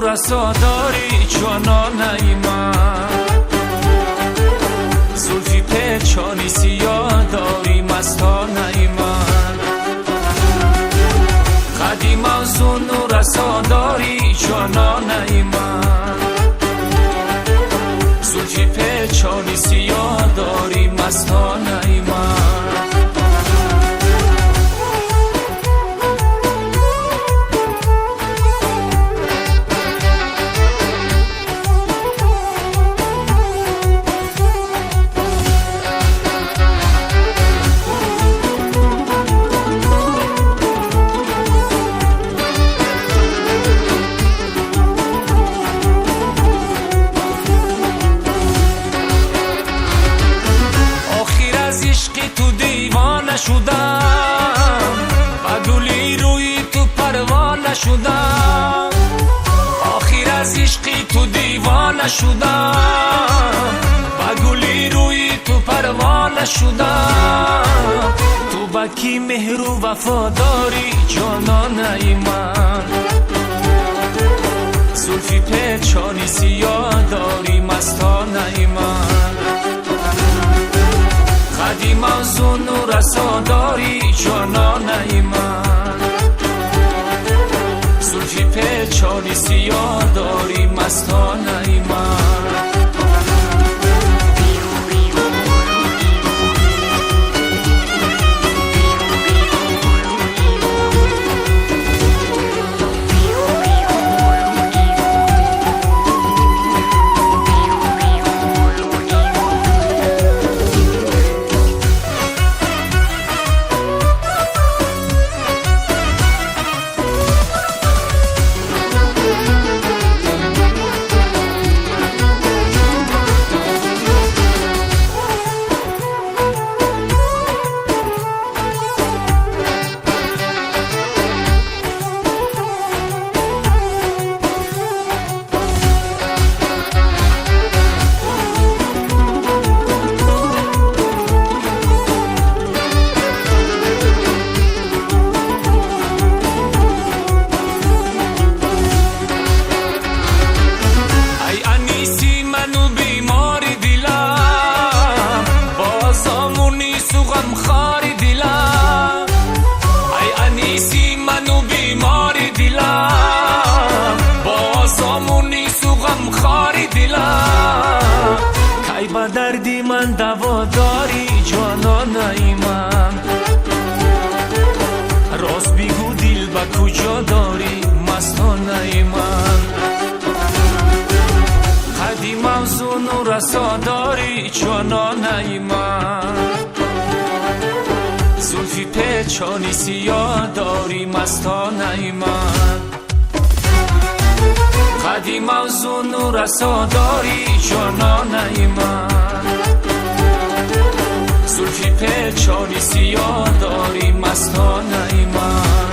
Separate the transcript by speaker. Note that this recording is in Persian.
Speaker 1: رسا داری جانانه من، زلفی پیچانی سیاه داری مستانه من، قدیم از اون رسا داری جانانه من، زلفی پیچانی سیاه داری مستانه من. تو دیوانه شدم و گلی روی تو پروانه شدم، آخر از عشقی تو دیوانه شدم و گلی روی تو پروانه شدم. تو با کی مهر و وفاداری جانانه من، زلفی پیچانی سیاه داری مستانه من، قدیم از اون رسا داری جانانه من، زلفی پیچانی سیاه داری مستانه من. خاری دلم ای انیسی منو بیماری دلم، بازامونی سو غم خاری دلم، کی با دردی من دوا داری جانانه من، راست بگو دل با کجا داری مستانه من، قدیم از اون رسا داری جانانه من، زلفی پیچانی سیاه داری مستانه من، قدیم از اون رسا داری جانانه من، زلفی پیچانی سیاه داری مستانه من.